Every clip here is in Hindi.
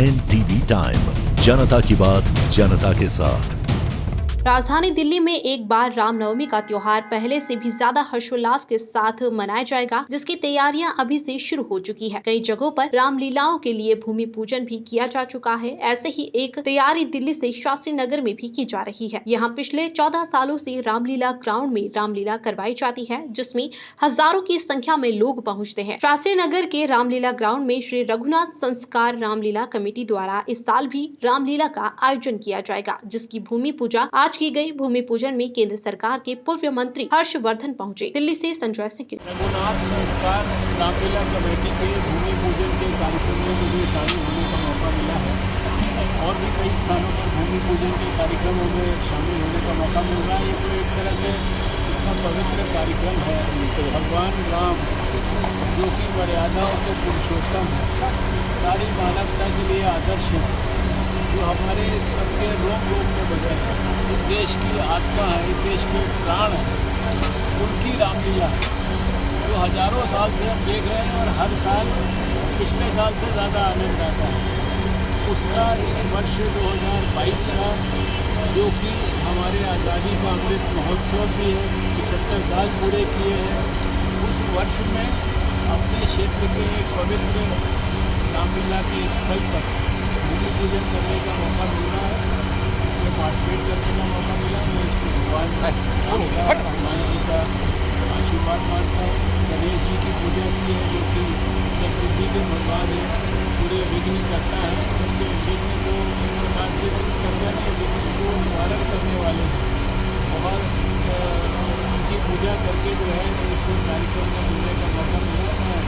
NTV टाइम, जनता की बात जनता के साथ। राजधानी दिल्ली में एक बार रामनवमी का त्योहार पहले से भी ज्यादा हर्षोल्लास के साथ मनाया जाएगा, जिसकी तैयारियां अभी से शुरू हो चुकी है। कई जगहों पर रामलीलाओं के लिए भूमि पूजन भी किया जा चुका है। ऐसे ही एक तैयारी दिल्ली से शास्त्री नगर में भी की जा रही है। यहाँ पिछले 14 सालों से रामलीला ग्राउंड में रामलीला करवाई जाती है, जिसमें हजारों की संख्या में लोग पहुँचते हैं। शास्त्री नगर के रामलीला ग्राउंड में श्री रघुनाथ संस्कार रामलीला कमेटी द्वारा इस साल भी रामलीला का आयोजन किया जाएगा, जिसकी भूमि पूजा आज की गई। भूमि पूजन में केंद्र सरकार के पूर्व मंत्री हर्षवर्धन पहुंचे। दिल्ली से संजय सिंह। रघुनाथ संस्कार रामलीला कमेटी के भूमि पूजन के कार्यक्रम में मुझे शामिल होने का मौका मिला है और भी कई स्थानों पर भूमि पूजन के कार्यक्रमों में शामिल होने का मौका मिल रहा है। ये तो एक तरह से इतना पवित्र कार्यक्रम है। भगवान राम जो कि मर्यादाओं के पुरुषोत्तम है, सारी मानवता के लिए आदर्श है, जो हमारे सबके रोम रोम में बसे हैं, इस देश की आत्मा है, इस देश के प्राण है, उनकी रामलीला जो हजारों साल से हम देख रहे हैं और हर साल पिछले साल से ज़्यादा आनंद आता है। उसका इस वर्ष 2022 का, जो कि हमारे आज़ादी का अमृत महोत्सव भी है, 75 साल पूरे किए हैं, उस वर्ष में अपने क्षेत्र के एक पवित्र रामलीला के स्थल पर भूमि पूजन करने का मौका मिल रहा है, उसमें पार्टिसिपेट करने का मौका मिला। मैं इसको भगवान हनुमान जी का आशीर्वाद मानता हूँ। गणेश जी की पूजा की है, जो कि समृद्धि के भगवान है, पूरे विघ्न करता है, सबके विघ्न को एक प्रकार से करने के विघ्न को निवारण करने वाले हैं। और उनकी पूजा करके जो है इस कार्यक्रम में मिलने का मौका मिला। मैं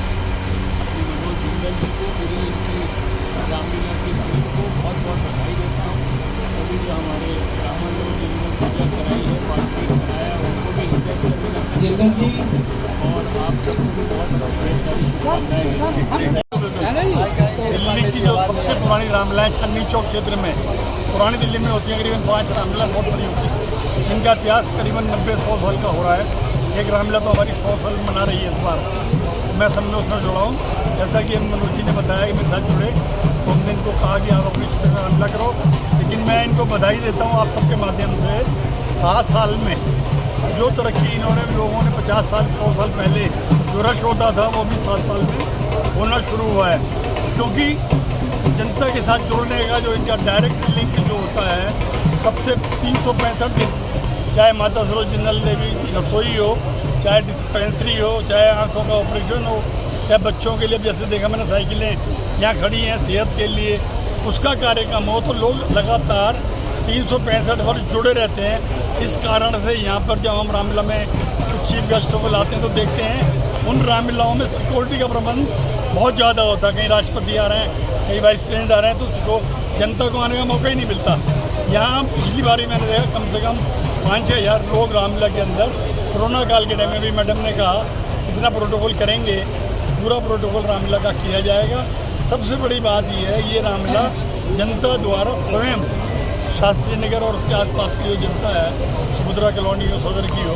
अपने मनोज जिंदल जी को, पूरी इनकी रामलीला की टीम को बहुत बहुत बधाई देता हूँ। सभी जो हमारे ब्राह्मण लोग जिन्होंने पूजा कराई है, पार्टिसिपेट कराया, उनको भी हृदय से अभिनंदन और आप सबको भी बहुत ढेर सारी शुभकामनाएं। दिल्ली की जो सबसे पुरानी रामलीला चांदनी चौक क्षेत्र में पुरानी दिल्ली में होती है, करीबन 5 रामलीला बहुत बड़ी होती है। इनका इतिहास करीबन 90-100 साल का हो रहा है। एक रामलीला तो हमारी 100 साल मना रही है इस बार। मैं सब में उसमें जुड़ा हूँ। जैसा कि मनोज जी ने बताया कि मेरे साथ जुड़े, तो हमने इनको कहा कि आप अपने क्षेत्र में रामलीला करो, लेकिन मैं इनको बधाई देता हूँ आप सबके माध्यम से। 7 साल में जो तरक्की इन्होंने, लोगों ने 50 साल 100 साल पहले जो रश होता था वो भी 7 साल में होना शुरू हुआ है। क्योंकि जनता के साथ जुड़ने का जो इनका डायरेक्ट लिंक जो होता है, सबसे 365 दिन, चाहे माता सरोज जिंदल देवी की रसोई हो, चाहे डिस्पेंसरी हो, चाहे आंखों का ऑपरेशन हो, चाहे बच्चों के लिए, जैसे देखा मैंने साइकिलें यहाँ खड़ी हैं सेहत के लिए, उसका कार्यक्रम हो, तो लोग लगातार 365 वर्ष जुड़े रहते हैं। इस कारण से यहाँ पर जब हम रामलीला में कुछ चीफ गेस्टों को लाते हैं तो देखते हैं उन रामलीलाओं में सिक्योरिटी का प्रबंध बहुत ज़्यादा होता है। कहीं राष्ट्रपति आ रहे हैं, कहीं वाइस प्रेसिडेंट आ रहे हैं, तो उसको जनता को आने का मौका ही नहीं मिलता। यहाँ पिछली बारी मैंने देखा कम से कम 5-6 हज़ार लोग रामलीला के अंदर। कोरोना काल के टाइम में भी मैडम ने कहा कितना प्रोटोकॉल करेंगे, पूरा प्रोटोकॉल रामलीला का किया जाएगा। सबसे बड़ी बात यह है, ये रामलीला जनता द्वारा स्वयं, शास्त्री नगर और उसके आसपास की जो जनता है, सुभद्रा कॉलोनी हो, सदर की हो,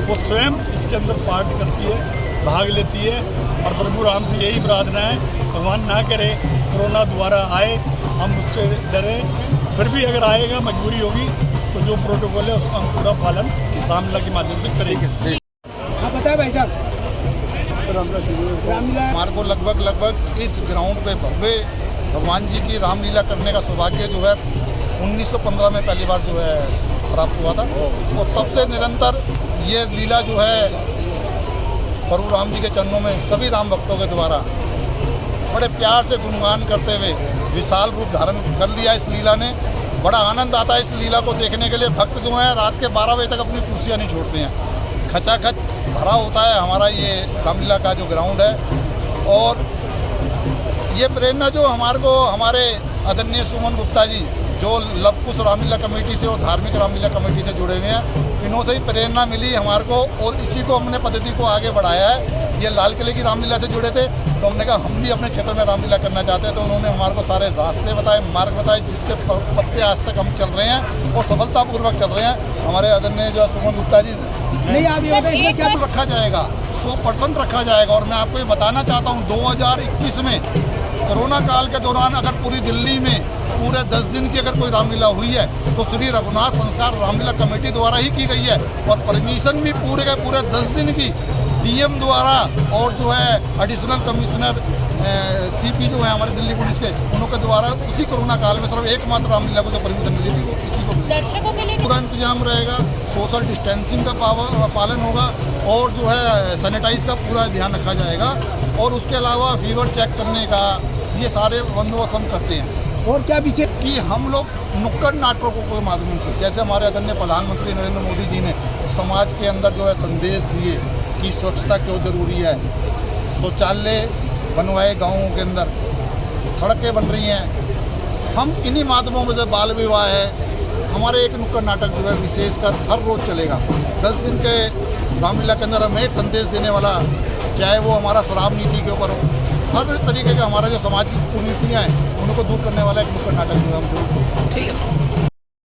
वो स्वयं इसके अंदर पार्ट करती है, भाग लेती है। और प्रभु राम से यही प्रार्थना है, भगवान ना करे कोरोना दोबारा आए, हम उससे डरें। फिर भी अगर आएगा, मजबूरी होगी, तो जो प्रोटोकॉल है उसका हम पूरा पालन रामलीला के माध्यम से करेंगे। हाँ बताए भाई साहब। रामलीला हमारे को लगभग इस ग्राउंड पे भव्य भगवान जी की रामलीला करने का सौभाग्य जो है 1915 में पहली बार जो है प्राप्त हुआ था, और तब से निरंतर ये लीला जो है प्रभु राम जी के चरणों में सभी राम भक्तों के द्वारा बड़े प्यार से गुणगान करते हुए विशाल रूप धारण कर लिया इस लीला ने। बड़ा आनंद आता है इस लीला को देखने के लिए। भक्त जो हैं रात के 12 बजे तक अपनी कुर्सियाँ नहीं छोड़ते हैं। खचाखच भरा होता है हमारा ये रामलीला का जो ग्राउंड है। और ये प्रेरणा जो हमारे आदरणीय सुमन गुप्ता जी, जो लवकुश रामलीला कमेटी से और धार्मिक रामलीला कमेटी से जुड़े हुए हैं, इन्हों से ही प्रेरणा मिली हमारे को, और इसी को हमने पद्धति को आगे बढ़ाया है। ये लाल किले की रामलीला से जुड़े थे, तो हमने कहा हम भी अपने क्षेत्र में रामलीला करना चाहते हैं। तो उन्होंने हमारे को सारे रास्ते बताए, मार्ग बताए, जिसके पत्ते आज तक हम चल रहे हैं और सफलतापूर्वक चल रहे हैं। हमारे आदरणीय जो सुमन गुप्ता जी, नहीं आप ये बताइए क्या रखा जाएगा, 100% रखा जाएगा। और मैं आपको ये बताना चाहता हूँ 2021 में कोरोना काल के दौरान अगर पूरी दिल्ली में पूरे 10 दिन की अगर कोई रामलीला हुई है तो श्री रघुनाथ संस्कार रामलीला कमेटी द्वारा ही की गई है, और परमिशन भी पूरे के पूरे 10 दिन की डीएम द्वारा और जो है एडिशनल कमिश्नर सीपी जो है हमारे दिल्ली पुलिस के, उनके द्वारा उसी कोरोना काल में सिर्फ एकमात्र रामलीला को जो परमिशन मिली थी वो किसी को दर्शकों के लिए पूरा इंतजाम रहेगा, सोशल डिस्टेंसिंग का पालन होगा और जो है सैनिटाइज का पूरा ध्यान रखा जाएगा, और उसके अलावा फीवर चेक करने का ये सारे बंदोबस्त हम करते हैं। और क्या पीछे कि हम लोग नुक्कड़ नाटकों के माध्यम से, जैसे हमारे आदरणीय प्रधानमंत्री नरेंद्र मोदी जी ने समाज के अंदर जो है संदेश दिए कि स्वच्छता क्यों जरूरी है, शौचालय बनवाए गाँवों के अंदर, सड़कें बन रही हैं, हम इन्हीं माध्यमों में से बाल विवाह है, हमारे एक नुक्कड़ नाटक जो है विशेषकर हर रोज़ चलेगा। 10 दिन के रामलीला के अंदर हम एक संदेश देने वाला, चाहे वो हमारा शराब नीति के ऊपर हो, हर तरीके का हमारा जो समाज की कुरीतियाँ हैं उनको दूर करने वाला एक नुक्कड़ नाटक जो है हम जरूर ठीक है।